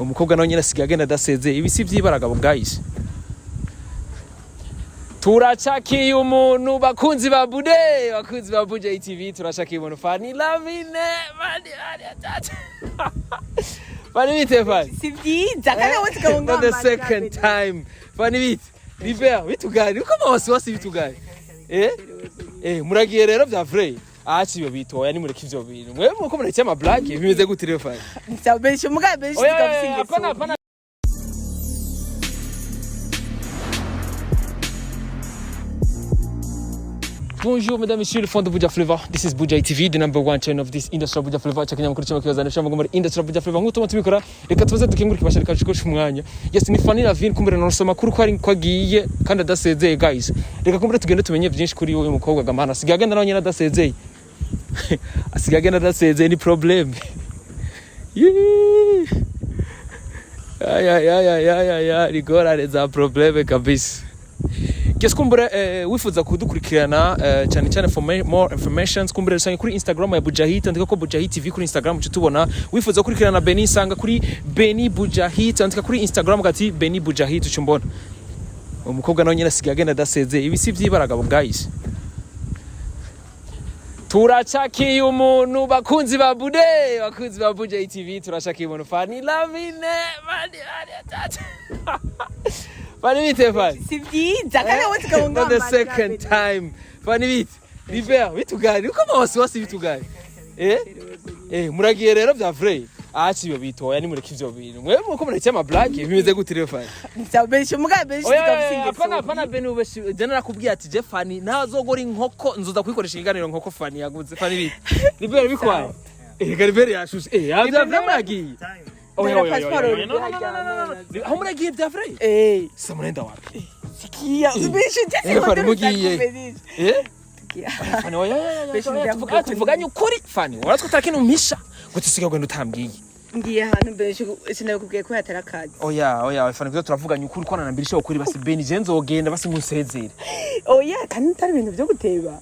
umukobwa nawe nyine asigaye agenda adasezeye ibisi by'ibaragabo guys turacakiye umuntu bakunzi ba Buja TV turacakiye umuntu Fanny Lavine Fanny bite Fanny si byiza kandi wote gahunga the second time Fanny bite Libera bitugari uko wasi bitugari muragiye rero bya vrai aci yo bitoya ni mureke ivyo bintu mwe muko mureke ama black bimeze gute rero Fanny nsabeshe mugabe sikabisingise Bonjour mesdames et messieurs, le fond de Buja Flavor. This is Buja TV, the number one channel of this industry Buja Flavor. Chakanya mukuru cyangwa kiyazana shamba muri industry Buja Flavor. Nguto tumikora reka tubaze dukengurika bashaka kashikosha umwanya. Yes ni Fanny Lavine kumbere nosoma kuri ko ari kwagiye kandi adasezeye guys. Reka kumbere tugende tumenye byinshi kuri uyu mukobwa gamana. Sigagenda nawe nyine adasezeye. Asigagenda adasezeye ni problem. Ya rigora reza problem kabisa. Guess kumbure wifuza kudukurikirana cyane cyane for more information kumbure rusange kuri Instagram ya Bujahit andika ko Bujahit TV kuri Instagram cyutubona wifuza kurikirana Beni sanga kuri Beni Bujahit andika kuri Instagram gati Beni Bujahit ucumbona umukobwa nawe nyine asigaye agenda adasezeye ibisi by'ibaragabo guys turacakiye umuntu bakunzi ba Buja TV turacakiye umuntu Fanny Lavine Fanny bite Fanny si byiza kandi wote gahunga the second time Fanny bite Libera bitugari uko wasi bitugari muragiye rero bya vrai aci yo bitoya ni mureke ivyo bintu mwe muko mureke ama black bimeze gute rero Fanny nsabeshe mugabe sikabisingise apana bene ubeshi jana nakubwiye ati je Fanny ntazogora inkoko nzoza kwikoresha inganiro nkoko Fanny yaguze Fanny bite Libera bikwaye Libera yashushe yavya muragiye How many give the free? Someone the wapi? Sikia, ubisho cyane Fanny mugiye. Fanny tuvuganye ukuri Fanny. Waratwo takintu mpisha gutisiga gwenda utambwiye. Ngiye ahantu benshi sinabikubwiye ko yatarakazi. Oya Fanny byo turavuganye ukuri ko nanambirisha ukuri basi Beni je nzogenda basi nkusezere. Kandi tari ibintu byo guteba.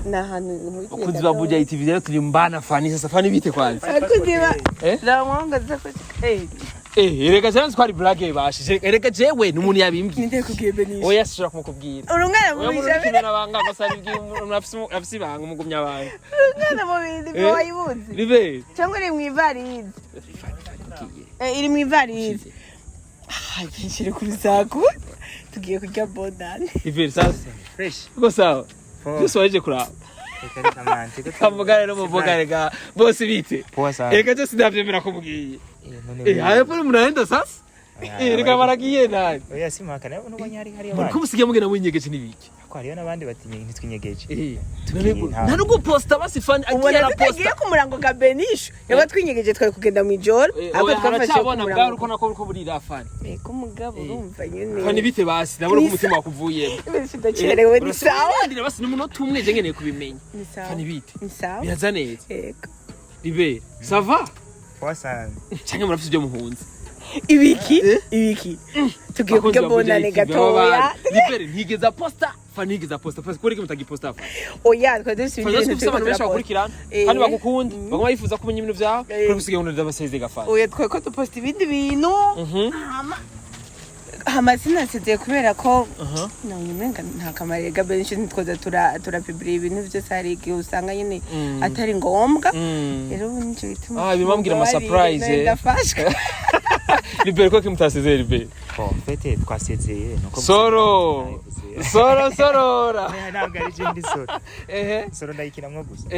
Na ahantu kuzi ba Buja TV rero turi mbana Fanny sasa Fanny bite kwanza. Akuziba. Ndamwanga zako. Reka cyane twari black bashije reka jewe numuntu yabimbwiye. Ninde kubwiye Beni? Oya sishaka kumukubwira. Urungana mu bisha. Oya nabanga basari bw'umurafisi banga umugumya abantu. Urungana mu bindi byo wayibuze. Libe. Cyangwa iri mu ivarize. Iri mu ivarize. Kishire ku rusaku. Tugiye kurya bodani. Libe sasa. Fresh. Uko sawa. Byose waje kuraba. Kamugare no muvugare ga bose bite. Reka cyo sinavyemera ko mugiye. Hayo pole munaenda sasa? Reka baragiye naye. Oya simaka nayo nubonye hari abandi. Kumusigiye mugena winyegeje nibiki. Ko hariyo nabandi batinye ntitwinyegeje. Nta no guposta basi Fanny agiye na posta. Ugiye ku murango ga Benisho. Yaba twinyegeje twari kugenda mu ijoro. Abo twafashe ku murango. Uko nako uko burira Fanny. Ko mugabo urumva nyene. Fanny bite basi ndabona ko umutima wakuvuyemo. Ndacerewe ni sawa. Ndira basi n'umunota umwe je ngeneye kubimenya. Fanny bite. Ni sawa. Biraza neza. Yego. Libe. Ça va? Wasanga. Cyangwa murafite byo muhunze. Ibiki tugiye kurya bonane gatoya Libere ntigeza posta Fanny ntigeza posta kuri mutagiposta Fanny oya twese ibintu tubasha gukurikirana kandi bagukunda bagoma yifuza kumenya ibintu byawe kuri gusigaye umuntu ndabasezeye gafana oya tweko duposta ibindi bintu sinasezeye kubera ko namenga nta kamaro ga benshi ntitwoza turapibrira ibintu byose hari igihe usanga nyine atari ngombwa rero nicyo bituma bimambwira ama surprise ndafashwe Libere ko kimutasezeye Libere fete twasezeye nuko sorora ntabwo ari je ndi soro ndayikinamwo gusa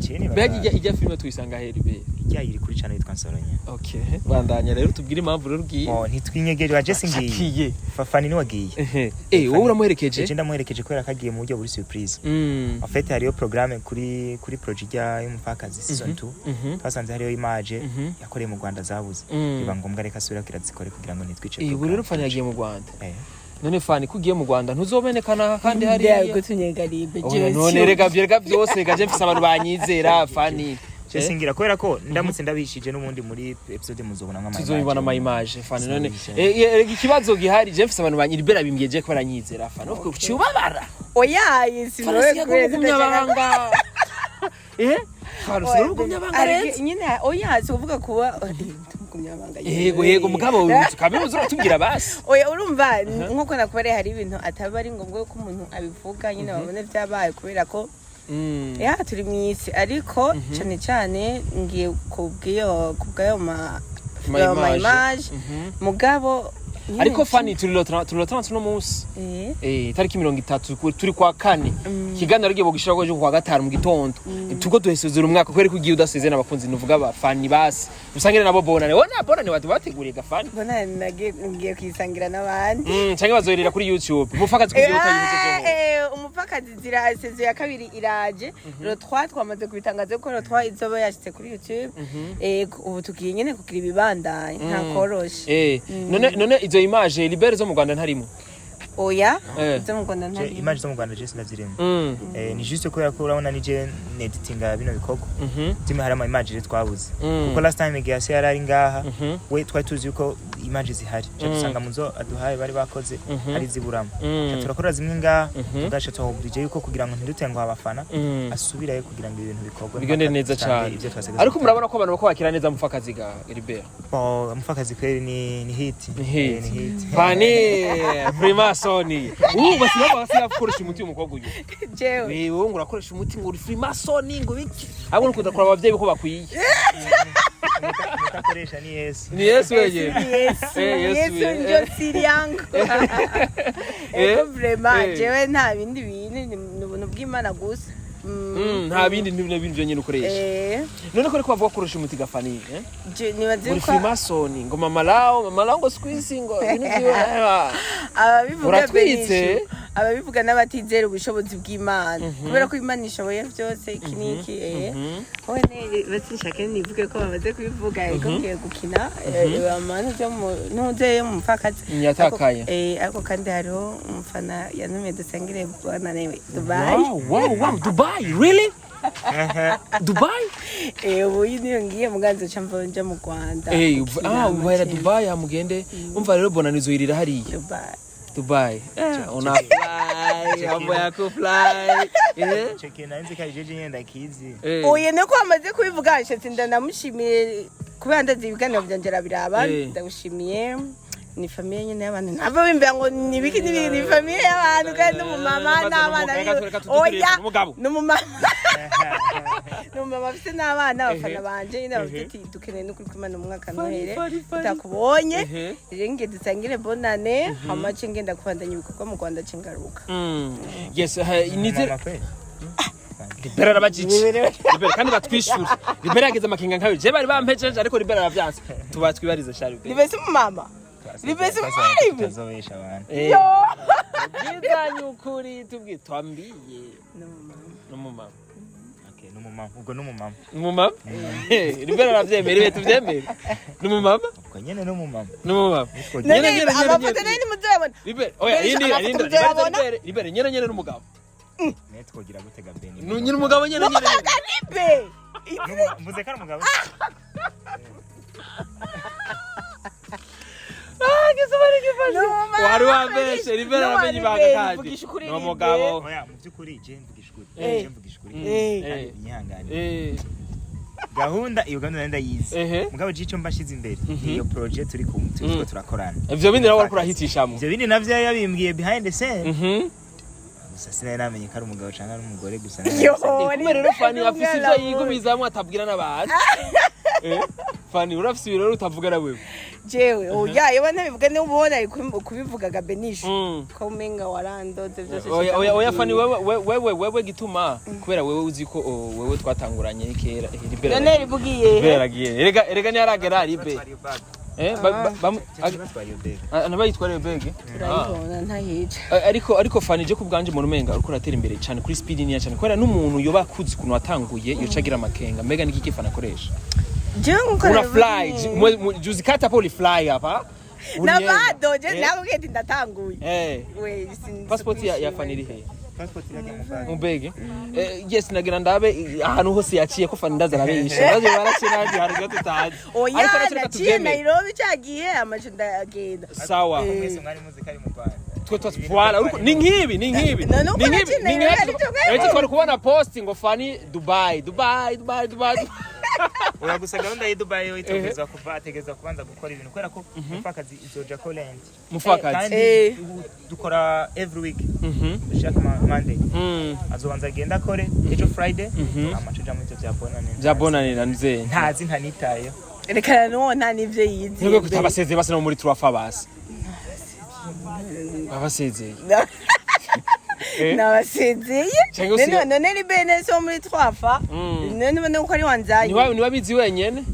cheni bega ijya filime tuyisanga he Libere iri kuri channel yitwa Nsoronya. Okay. Bandanya rero tubwire impamvu rero ugiye. Ntitwinyegeje waje singiye. Fafani ni wagiye. Wowe uramuherekeje? Je ndamuherekeje kwera kagiye mu buryo buri surprise. En fait hariyo programme kuri project ya y'umupakazi season 2. Twasanze hariyo image yakoreye mu Rwanda zabuze. Biba ngombwa reka sura kirazikore kugira ngo nitwice. Ubu rero Fanny yagiye mu Rwanda. None Fanny kugiye mu Rwanda ntuzomenekana kandi hari yego tunyegaribe je. None rega byose gaje mfise abantu banyizera Fanny. Singira kwera ko ndamutse ndabishije n'ubundi muri episode muzobona nka tuzobibona ama image Fanny none ikibazo gihari je mfise abantu banyiribera bimyeje ko baranyizera Fanny uko ucubabara oya yisiroye kwera banga Fanny sirugumya banga rero nyine oya si uvuga kuba kumyabanga yego mugabo tukabibuza uratubwira basi oya urumva nkuko nakubare hari ibintu ataba ari ngombwa ko umuntu abivuga nyine babone byabaye kubera ko ya turi mwisi ariko cyane cyane ngiye kubwayo ma image mugabo ariko Fanny turi lo 30 no munsi tariki 30 turi kwa kane kiganiro rigiye bogishira ko kwa gatanu mu gitondo tuko duhesezera umwaka kweri kugiye udasezeye n'abakunzi nuvuga ba Fanny basi usangire nabo bonane bonane watu bateguriye ga Fanny bonane nagiye kwisangira n'abandi cyangwa bazoherera kuri YouTube umupfakazi kugiye utayivuze umupfakazi zirasezeye ya kabiri iraje lo 3 twamaze kubitangaza ko lo 3 izoba yashitse kuri YouTube ubu tugiye nyene kugira ibibandanye nta koroshe none izo image libere zo mu Rwanda ntarimo oya zo mu Rwanda ntarimo image zo mu Rwanda je sinazirimo ni juste ko urabona ni je editinga bino bikoko zimwe hari ama image twabuze kuko last time igihe yari ari ngaha we twari tuzi uko image zihari cyo dusanga muzo aduhaye bari bakoze ari ziburamo turakora zimwe ngaha tugasha twahubije yuko kugira ngo ntirutengo abafana asubirayo kugira ngo ibintu bikorwe bigende neza cyane ariko murabona ko abantu bako bakira neza mufakazi ga Libera mufakazi kweli ni hit Fanny Freemasoni basiba gukoresha umuti w'umukobwa uyu jewe wewe ngo urakoresha umuti ngo uri Freemasoni ngo biki ahubwo nuko ndakora abavyeyi ko bakwiye mutakoresha ni Yesu weje Yesu njo siriyango ego vraiment jewe nta bindi bintu ni ubuntu bw'Imana gusa nta bindi n'ibintu byo nyine ukoresha none ko ariko bavuga koresha umuti ga Fanny je nibaze ko Freemasoni ngo mama lao ngo squeeze ngo ibintu byo ababivuga n'abatizera ubushobozi bw'Imana kubera ko Imana ishoboye byose ikiniki one batishake nivuge ko bamaze kubivuga ego ngiye gukina amana byo ntuze mu mfakazi nyatakaye ariko kandi hariho umufana yanumye dusangire bwana newe Dubai wow Dubai really Dubai ubu niyo ngiye muganzo chambo nje mu Rwanda ubahera Dubai amugende umva rero bonanizo irira hariya Dubai una fly hambo yako fly cheke nanze ka jeje nyenda kizi oye nako amaze kubivuga nshatse ndanamushimiye kubera ndazi ibiganiro byangera biraba ndagushimiye ni famille nyine y'abantu nabo bimbya ngo ni biki ni famille y'abantu kandi umumama n'abana oya n'umumama n'umumama afite n'abana abafana banje nyine bafite dukeneye no kwimana umwaka nohere utakubonye renge dusangire bonane hamace ngenda kubandanya ibikorwa mu Rwanda cingaruka yes nizera Libera rabajici Libera kandi batwishura Libera yageze amakinga nkayo je bari bampejeje ariko Libera aravyanse tubatwibariza shari Libese mu mama Libese mwari tazobesha abantu yo bwizanye ukuri tubwitwambiye no mama okay no mama ubwo no mama Libera aravyemera ibe tuvyemere no mama ubwo nyene no mama nyene amafoto nani muzabona Libera oya Libera nyene n'umugabo netwogira gutega beni nyine umugabo nyene Libe mvuze kandi umugabo gisubari gifashe wari wabeshe Libera aramenye ibanga kandi no mugabo oya mu byukuri je mvugishukuri nyihangane gahunda iyo gahunda nenda yize mugabo jico mbashize imbere iyo project turi turiko turakorana ivyo bindi nawe wariko urahitishamwe ivyo bindi navyo yabimbwiye behind the scene gusa sinari namenye ko ari umugabo cyangwa ari umugore gusa rero Fanny afise ivyo yigumizamo atabwira n'abantu Fanny urafise ibirori utavuga na wewe jewe oya yewe ntabivuga n'ubona kubivugaga Benisho ko umenga warandoze byose oya Fanny wewe gituma kubera wewe uzi ko wewe twatanguranye kera Libera none rivugiye erega ni aragera Libe nabayitwariye bege turayibona ntayica ariko Fanny je kubganje mu rumenga uriko ratera imbere cyane kuri speed niya cyane kubera n'umuntu yoba kuzi kuno watanguye yocagira amakenga mbega niki kifana akoresha una fly juzi kata poli fly hapa nabado je nakugeti ndatanguye we passport ya Fanny iri he passport yake mubege yes nagira ndabe ahantu hose yaciye ko Fanny ndaza arabisha baje baracinandi hari gato tazi ariko nataka tuvyeme Nairobi cyagiye amajunda yagenda sawa mwese mwari muzika ari mu Rwanda twala ni nkibi twari kubona post ngo Fanny Dubai oya gusa gahunda ya Dubai yo itogezwa kuva ategeza kubanza gukora ibintu kubera ko mufakazi izoja ko land mufakazi kandi dukora every week ushaka Monday azobanza agenda kore ejo Friday amacuja muri bya bonanira nze ntazi ntanitaye reka none nivyo yizi nubwo kutabasezeye base no muri turafa base babasezeye nabasezeye none ni bene so muri twafa none uko ari wanzanye ni wabizi wenyene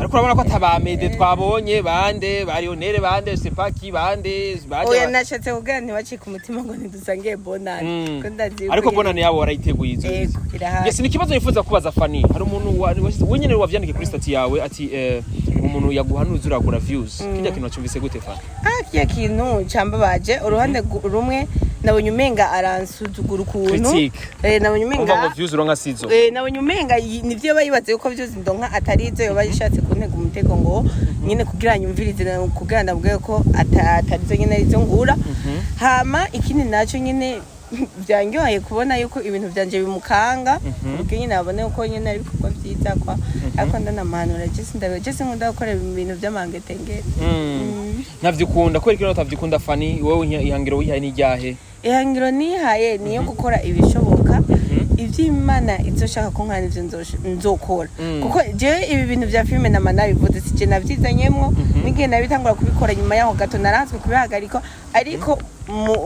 ariko urabona ko atabamede twabonye bande barionere bande sepaki bande oya nashatse kugira ntibacika umutima ngo ntidusangiye bonane ko ndazi ariko bonane yabo warayiteguye izo yes ni kibazo yifuza kubaza Fanny hari umuntu wenyene wavyandike kuri stati yawe ati umuntu yaguhanuza uragura views kijya kintu wacumvise gute Fanny kijya kintu cambabaje uruhande rumwe nabonye umenga aransuzugura ukuntu nabonye umenga ngo views uronka sizo nabonye umenga nivyo bayibaze yuko views ndonka atarizo yo bayishatse kuntega umutego ngo nyine kugira nyumvirize kugira ndabwiye ko atarizo nyine arizo ngura hama ikindi naco nyine byanyoye kubona yuko ibintu byanje bimukanga ubwo nyine abone uko nyine ari kuko byiza kwa ariko ndanamanura Jesse nkunda gukora ibintu by'amangetenge ntavyukunda kweri kino utavyukunda Fanny wowe ihangiro wihaye ni ryahe ihangiro nihaye niyo gukora ibishoboka ivy'Imana izoshaka ko nkana ivyo nzokora kuko je ibi bintu vya filme na manabivuze sije navyizanyemwo n'igihe nabitangura kubikora nyuma yaho gato naranzwe kubihagarika ariko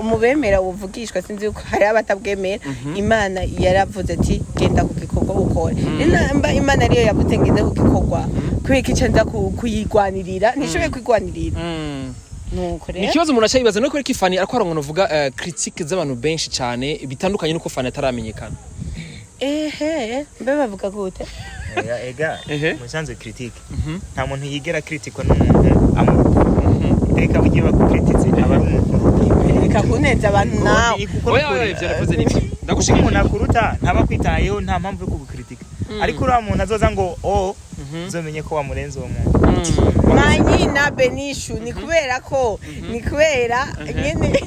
mubemera uvugishwa sinzi yuko hari abatabwemera Imana yaravuze ati genda kugikorwa ukore inamba Imana ariyo yavuze ngende kugikorwa kweka icenza kuyigwanirira nishobe kwigwanirira nuko rero nikibazo umuntu acayibaza no kuri Fanny ariko arongo novuga critique z'abantu benshi cyane bitandukanye nuko Fanny ataramenyekana mbe bavuga gute ega musanze critique nta muntu yigera critique n'umuntu reka bugiye bakukrititse abantu reka kuneza abantu nawe oya ivyo navuze nibyo ndagushika umuntu akuruta ntaba kwitayeho nta mpamvu yo kugukritika ariko uriya muntu azoza ngo uzomenye ko wamurenze uwo muntu manyi na benishu ni kubera ko ni kubera nyene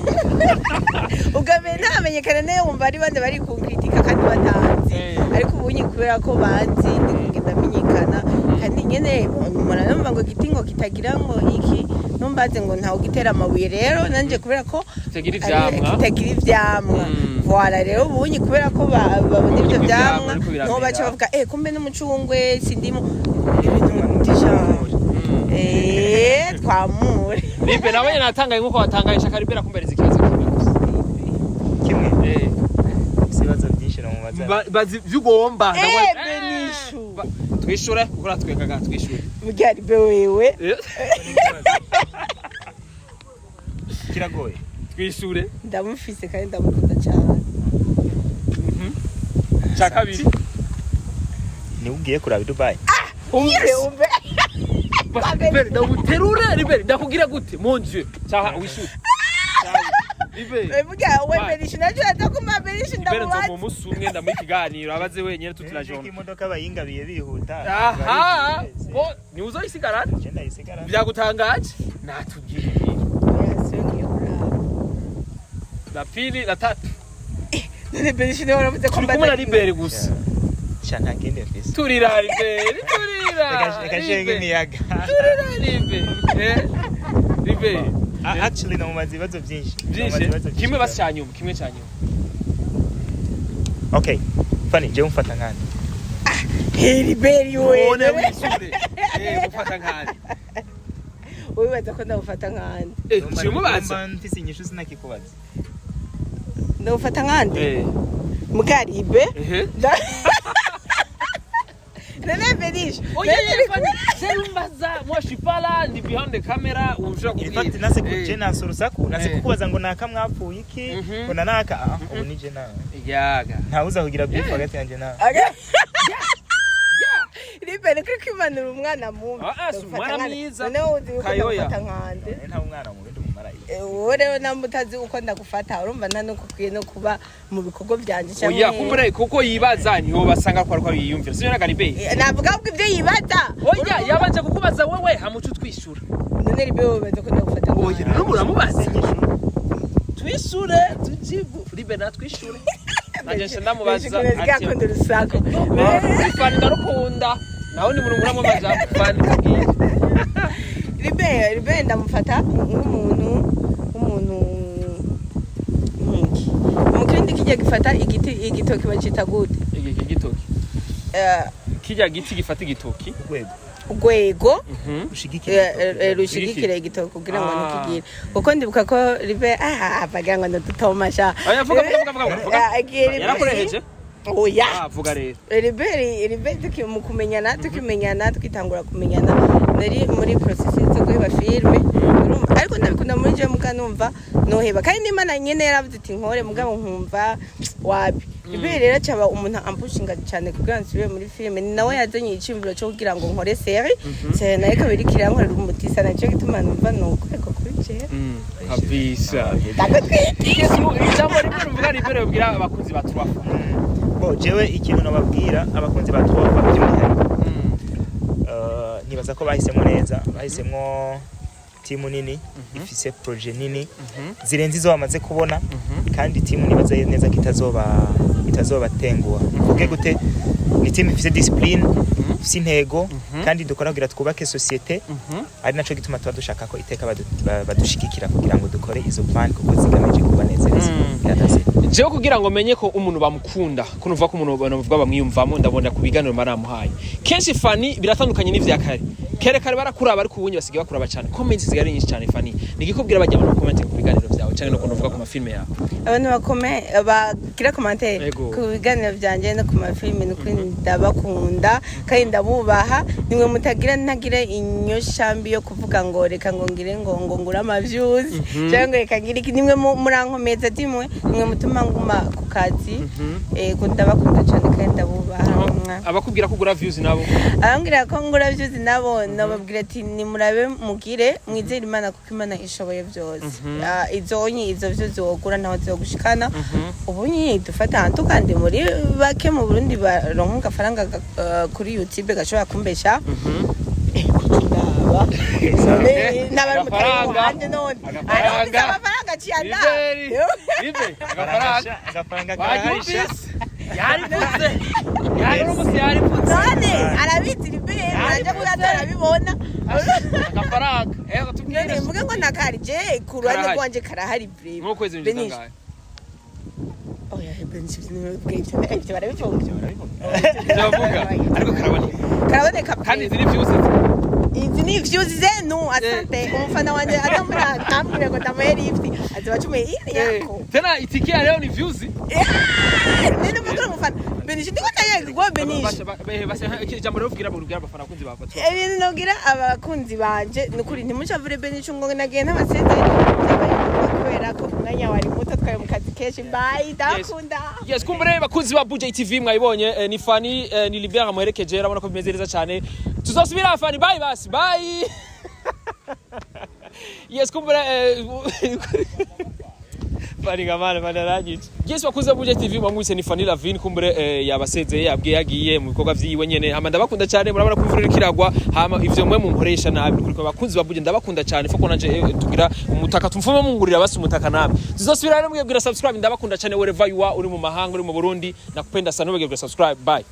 ugabe ntamenyekana nayo wumva ari bande bari kunkritika kandi batanzi ariko ubunyi kubera ko banzi ndikugenda menyekana kandi nyene umuntu numva ngo gitingo kitagira ngo iki numbaze ngo ntawo gitera amabuye rero nanje kubera ko kitagira ivyamwa voilà rero ubunyi kubera ko babona ivyo vyamwa no baca bavuga kumbe n'umucungwe sindimo ibintu mutishamura twamure nibe nawe natangaye nkuko watangaye shaka ribera kumbereza ikibazo kimwe ibibazo byinshi no mubaza bazi vyugomba benishu twishure ukora twekaga twishure mugari be wewe kiragoye twishure ndamufise kandi ndamukunda cyane cyakabiri ni ugiye kuraba Dubai umve Liberi ndaguterure Liberi ndakugira gute mon Dieu cyaha wishure Liberi muga we benishu naje atakuma benishu ndamubaza mu musumwe ndamuha ikiganiro abaze wenyene tuturajona imodoka bayingabiye bihuta aha ni uzoyisigara byagutangaje natugiye la pili la tatu none benishu ne waravuze ko mbaza kumuna Liberi gusa chana kende fesi turira Liberi Kashenge miyaga Liberi actually no mumazi bibazo byinshi kimwe basyanyuma kimwe cyanyuma okay Fanny je umfata nkani Liberi wewe wishure umfata nkani wibaza ko ndagufata nkani mubaza mfise inyishu sinakikubaza ndagufata nkande mugaribe Nene Benish. Moi je suis pas là, ni behind the camera, ushaka kubwira. In fact nase kujena sorusaku, nase kukubaza ngo naka mwapfuye iki, ngo nanaka ubu nije nawe. Yaga. Ntawuza kugira beef hagati yanje nawe. Liberi kuri kwimanura umwana mubi. Umwana mwiza. None uzi uko ndafata nkande. Nta umwana mubi ndumumarayi. Wowe namutazi uko ndagufata urumva nano kukwiye no kuba mu bikorwa byanje cyangwa. Oya kumbure kuko yibaza niho basanga ko ariko yiyumvira. Sinyo nagani be. Navuga ko ibyo yibaza. Oya yabanje kukubaza wewe hamucu twishura. None Liberi wowe ko ndagufata. Oya no muramubaza. Twishure tujibu Liberi natwishure. naje ndamubaza ati akunda urusako Fanny ndarukunda naho ni murungura mu majambo Fanny kubwiye Ribe ndamufata nk'umuntu umukindi kijya gifata igitoki bacita gute igitoki kijya giti gifata igitoki ugwego rushigikira rushigikira igitoki kugira ngo ntukigire kuko ndibuka ko Ribe bagira ngo ndutomasha vuga yarakoreheje oya vuga rero Ribe tukimenyana tukitangura kumenyana nari muri process yo guheba filme ariko ndabikunda muri je mukanumva noheba kandi n'Imana nyene yaravuze ati nkore mugabo nkumva wapi Ribe rero cyaba umuntu ampushinga cyane kugira ngo nsubire muri filme nawe yazanye icimbiro cyo kugira ngo nkore série c'est naye kabiri kirankorera umutisa nacyo gituma numva nuko ariko kuri je kabisa ijambo rimwe ruvuga Ribe rubwira abakunzi ba Turafa jewe ikintu nababwira abakunzi ba Turafa by'umwihariko nibaza ko bahisemo neza bahisemo timu nini ifise projet nini zirenze izo bamaze kubona kandi timu nibaza neza kitazoba tenguwa kuko gute ni timu ifise discipline ifise intego kandi dukora kugira twubake societe ari naco gituma tuba dushaka ko iteka badushigikira kugira ngo dukore izo plan kuko zigamije kubanezereza jewe kugira ngo menye ko umuntu bamukunda kunuva ko umuntu bavuga bamwiyumvamo ndabona kubiganiro maramuhaye kenshi Fanny biratandukanye n'ivya kare barakuraba ariko ubunye basigaye bakuraba cyane comments zigari nyinshi cyane Fanny nigikubwira bajya abantu comment ku biganiro byawe cyane no kuvuga ku mafilme yawe abantu bagira commentaire ku biganiro byanje no ku mafilme no ndabakunda kandi ndabubaha nimwe mutagira ntagira inyoshambi yo kuvuga ngo reka ngo ngire ngo ngura ama views cyangwa reka ngire nimwe murankomeza dimwe nimwe mutuma nguma ku kazi ndabakunda cyane kandi ndabubaha abakubwira ko gura views nabo abambwira ko ngura views nabo nababwira ati nimurabe mugire mwizere Imana kuko Imana ishoboye byose izo views wogura naho zogushikana ubunyi dufata tukandi muri bake mu Burundi baronka faranga kuri YouTube gashobora kumbesha n'abari mutanga none amafaranga cyana agafaranga kaharisha yariputse none arabitse Ribe araje kugatara bibona agafaranga none mvuge ngo nakarije kurwane kwanje karahari Ribe mu kwezi ndangaye oya benshi n'ibyo barabifunga ndavuga ariko karaboneka kandi ziri views izi ni views zenu asante umufana wanje atamura ntamwire ngo ndamuheri ifti azibacume iri yako tena itikia leo ni views nene mukuru umufana benishi ndiko taye go benishi base ijambo rero vugira mu rugara abafana kunzi bava ibintu nogira abakunzi banje nukuri ntimuchavure benishi ngo nagiye ntabaseze kubera ko umwanya wari muto twaye mu kazi keshi bye ndakunda yes kumbure bakunzi ba Budget TV mwayibonye ni Fanny ni Libera muherekeje urabona ko bimeze neza cyane tuzosubira Fanny bye basi bye yes kumbure Fanny gamana banarangije yes bakunze Budget TV mwamwise ni Fanny Lavine kumbure yabasezeye yabwiye yagiye mu bikorwa vyiwe nyene hama ndabakunda cyane murabona ko imvura kiragwa hama ivyo mwe munkoresha nabi kuri bakunzi ba Budget ndabakunda cyane foko nanje tugira umutaka tumfume mungurira basi umutaka nabi tuzosubira rero mwebwira subscribe ndabakunda cyane wherever you are uri mu mahanga uri mu Burundi nakupenda sana webwira subscribe bye